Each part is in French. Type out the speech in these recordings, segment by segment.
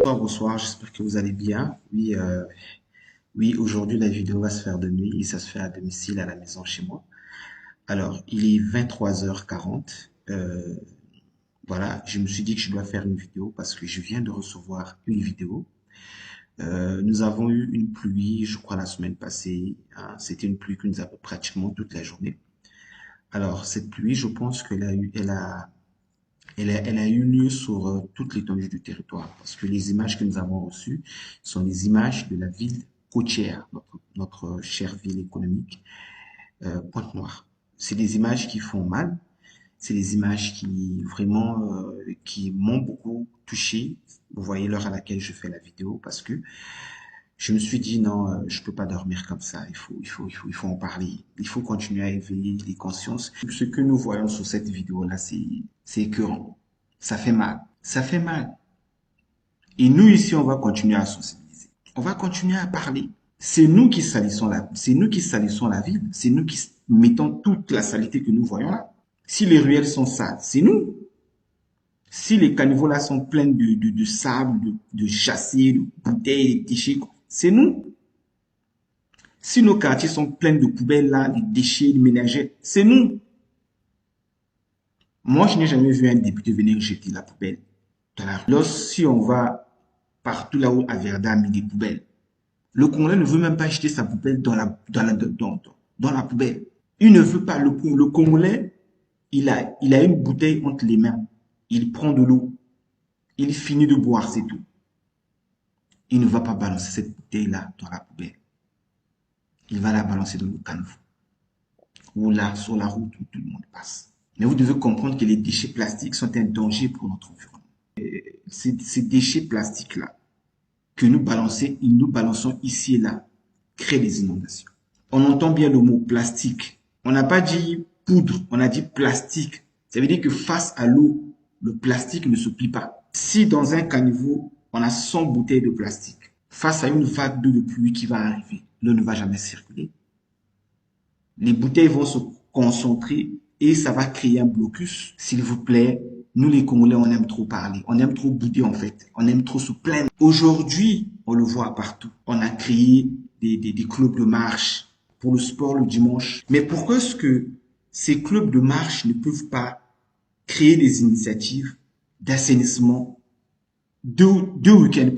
Bonsoir, j'espère que vous allez bien. Oui, aujourd'hui la vidéo va se faire de nuit et ça se fait à domicile à la maison chez moi. Alors, il est 23h40. Voilà, je me suis dit que je dois faire une vidéo parce que je viens de recevoir une vidéo. Nous avons eu une pluie, je crois, la semaine passée, hein. C'était une pluie qui nous a pris pratiquement toute la journée. Alors, cette pluie, je pense elle a eu lieu sur toute l'étendue du territoire parce que les images que nous avons reçues sont des images de la ville côtière, notre chère ville économique, Pointe-Noire. C'est des images qui font mal, c'est des images qui vraiment qui m'ont beaucoup touché. Vous voyez l'heure à laquelle je fais la vidéo parce que je me suis dit non, je peux pas dormir comme ça. Il faut en parler. Il faut continuer à éveiller les consciences. Ce que nous voyons sur cette vidéo-là, c'est écœurant. Ça fait mal. Ça fait mal. Et nous ici, on va continuer à sensibiliser. On va continuer à parler. C'est nous qui salissons la ville. C'est nous qui mettons toute la saleté que nous voyons là. Si les ruelles sont sales, c'est nous. Si les caniveaux là sont pleins de sable, de chassés, de bouteilles, de déchets, c'est nous. Si nos quartiers sont pleins de poubelles là, de déchets, de ménagères, c'est nous. Moi, je n'ai jamais vu un député venir jeter la poubelle dans la rue. Si on va partout là où à Verda a mis des poubelles, le Congolais ne veut même pas jeter sa poubelle dans la poubelle. Il ne veut pas. Le Congolais, il a une bouteille entre les mains. Il prend de l'eau. Il finit de boire, c'est tout. Il ne va pas balancer cette bouteille-là dans la poubelle. Il va la balancer dans le caniveau. Ou là, sur la route où tout le monde passe. Mais vous devez comprendre que les déchets plastiques sont un danger pour notre environnement. Ces déchets plastiques-là, que nous balançons ici et là, créent des inondations. On entend bien le mot plastique. On n'a pas dit poudre, on a dit plastique. Ça veut dire que face à l'eau, le plastique ne se plie pas. Si dans un caniveau, on a 100 bouteilles de plastique, face à une vague d'eau de pluie qui va arriver, l'eau ne va jamais circuler. Les bouteilles vont se concentrer et ça va créer un blocus. S'il vous plaît, nous les Congolais, on aime trop parler, on aime trop bouder en fait, on aime trop se plaindre. Aujourd'hui, on le voit partout. On a créé des clubs de marche pour le sport le dimanche. Mais pourquoi est-ce que ces clubs de marche ne peuvent pas créer des initiatives d'assainissement deux week-ends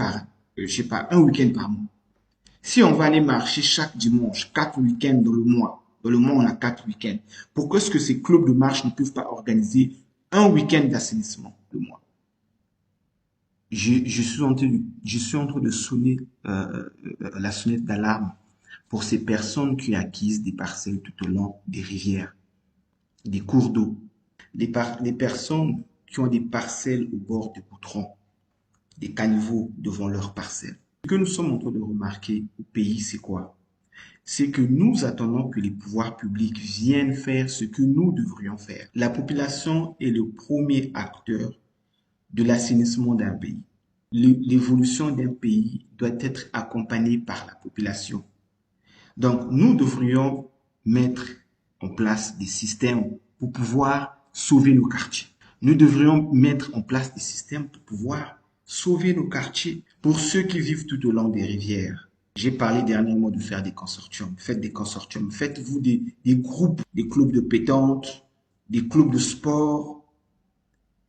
je sais pas, un week-end par mois? Si on va aller marcher chaque dimanche, 4 week-ends dans le mois on a 4 week-ends, pourquoi est-ce que ces clubs de marche ne peuvent pas organiser un week-end d'assainissement le mois? Je suis en train de sonner la sonnette d'alarme pour ces personnes qui acquisent des parcelles tout au long des rivières, des cours d'eau, les personnes qui ont des parcelles au bord des goudrons, des caniveaux devant leurs parcelles. Ce que nous sommes en train de remarquer au pays, c'est quoi? C'est que nous attendons que les pouvoirs publics viennent faire ce que nous devrions faire. La population est le premier acteur de l'assainissement d'un pays. L'évolution d'un pays doit être accompagnée par la population. Donc, nous devrions mettre en place des systèmes pour pouvoir sauver nos quartiers. Nous devrions mettre en place des systèmes pour pouvoir sauver nos quartiers. Pour ceux qui vivent tout au long des rivières, j'ai parlé dernièrement de faire des consortiums. Faites des consortiums. Faites-vous des groupes, des clubs de pétanque, des clubs de sport.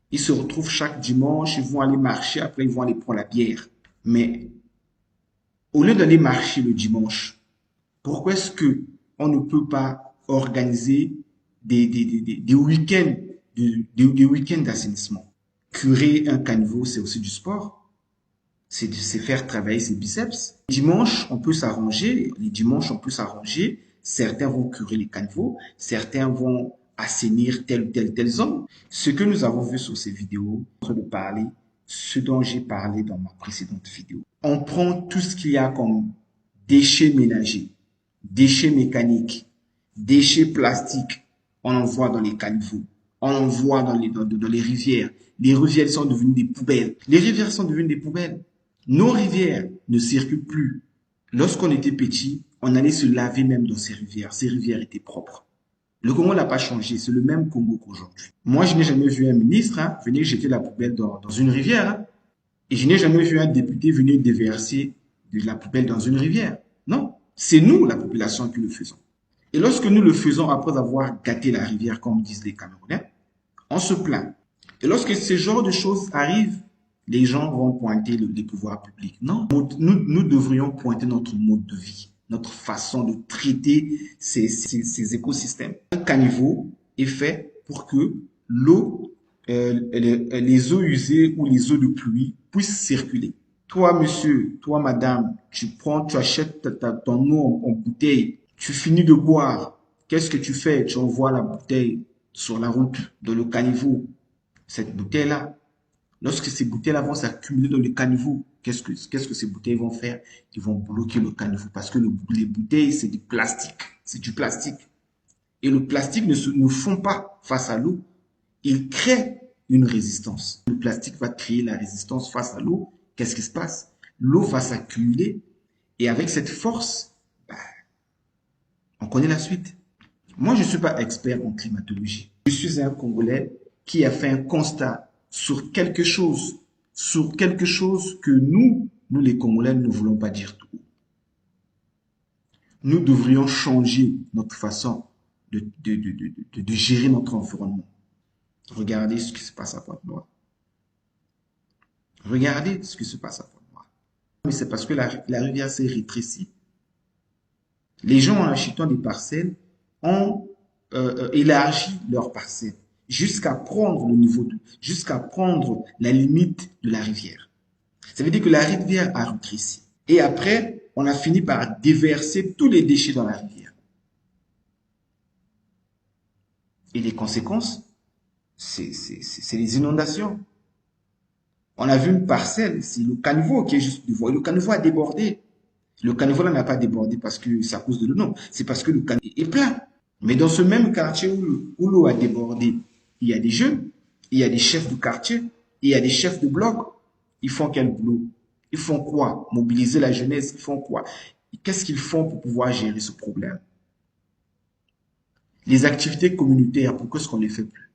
Ils se retrouvent chaque dimanche, ils vont aller marcher, après ils vont aller prendre la bière. Mais au lieu d'aller marcher le dimanche, pourquoi est-ce que on ne peut pas organiser des week-ends des week-ends d'assainissement? Curer un caniveau, c'est aussi du sport. C'est faire travailler ses biceps. Dimanche, on peut s'arranger. Les dimanches, on peut s'arranger. Certains vont curer les caniveaux. Certains vont assainir telle zone. Ce que nous avons vu sur ces vidéos, en train de parler, ce dont j'ai parlé dans ma précédente vidéo. On prend tout ce qu'il y a comme déchets ménagers, déchets mécaniques, déchets plastiques. On en voit dans les caniveaux. On en voit dans les rivières. Les rivières sont devenues des poubelles. Les rivières sont devenues des poubelles. Nos rivières ne circulent plus. Lorsqu'on était petit, on allait se laver même dans ces rivières. Ces rivières étaient propres. Le Congo n'a pas changé, c'est le même Congo qu'aujourd'hui. Moi, je n'ai jamais vu un ministre venir jeter la poubelle dans une rivière. Et je n'ai jamais vu un député venir déverser de la poubelle dans une rivière. Non, c'est nous, la population, qui le faisons. Et lorsque nous le faisons après avoir gâté la rivière, comme disent les Camerounais, on se plaint. Et lorsque ce genre de choses arrivent, les gens vont pointer les pouvoirs publics. Non, nous devrions pointer notre mode de vie, notre façon de traiter ces écosystèmes. Un caniveau est fait pour que l'eau, les eaux usées ou les eaux de pluie puissent circuler. Toi, monsieur, toi, madame, tu achètes ton eau en bouteille, tu finis de boire. Qu'est-ce que tu fais? Tu envoies la bouteille sur la route de le caniveau. Cette bouteille-là, lorsque ces bouteilles-là vont s'accumuler dans le caniveau, qu'est-ce que ces bouteilles vont faire? Ils vont bloquer le caniveau parce que les bouteilles, c'est du plastique. C'est du plastique. Et le plastique ne fond pas face à l'eau. Il crée une résistance. Le plastique va créer la résistance face à l'eau. Qu'est-ce qui se passe? L'eau va s'accumuler et avec cette force, on connaît la suite. Moi, je ne suis pas expert en climatologie. Je suis un Congolais qui a fait un constat sur quelque chose que nous les Congolais, ne voulons pas dire tout. Nous devrions changer notre façon de gérer notre environnement. Regardez ce qui se passe à Pointe-Noire. Regardez ce qui se passe à Pointe-Noire. Mais c'est parce que la rivière s'est rétrécie. Les gens, en achetant des parcelles, ont élargi leurs parcelles jusqu'à prendre jusqu'à prendre la limite de la rivière. Ça veut dire que la rivière a rétréci. Et après, on a fini par déverser tous les déchets dans la rivière. Et les conséquences, c'est les inondations. On a vu une parcelle, c'est le caniveau qui est juste devant. Et le caniveau a débordé. Le caniveau là n'a pas débordé parce que c'est à cause de l'eau, non. C'est parce que le caniveau est plein. Mais dans ce même quartier où l'eau a débordé, il y a des jeunes, il y a des chefs de quartier, il y a des chefs de bloc. Ils font quel boulot? Ils font quoi? Mobiliser la jeunesse, ils font quoi? Qu'est-ce qu'ils font pour pouvoir gérer ce problème? Les activités communautaires, pourquoi est-ce qu'on ne les fait plus?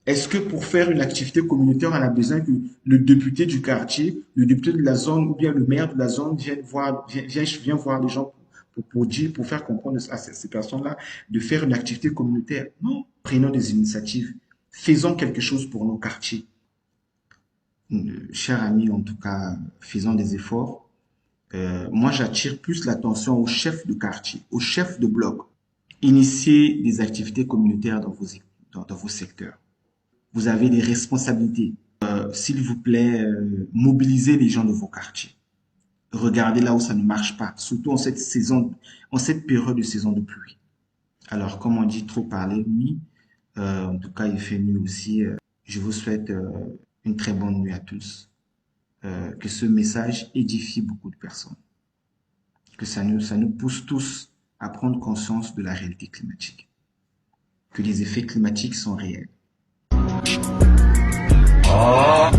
Est-ce que pour faire une activité communautaire, on a besoin que le député du quartier, le député de la zone ou bien le maire de la zone vienne voir les gens pour faire comprendre à ces personnes-là de faire une activité communautaire? Non. Prenons des initiatives. Faisons quelque chose pour nos quartiers. Chers amis, en tout cas, faisons des efforts. Moi, j'attire plus l'attention aux chefs de quartier, aux chefs de bloc. Initiez des activités communautaires dans vos secteurs. Vous avez des responsabilités. S'il vous plaît, mobilisez les gens de vos quartiers. Regardez là où ça ne marche pas, surtout en cette période de saison de pluie. Alors, comme on dit, trop parler nuit. En tout cas, il fait nuit aussi. Je vous souhaite une très bonne nuit à tous. Que ce message édifie beaucoup de personnes. Que ça nous pousse tous à prendre conscience de la réalité climatique. Que les effets climatiques sont réels. Oh.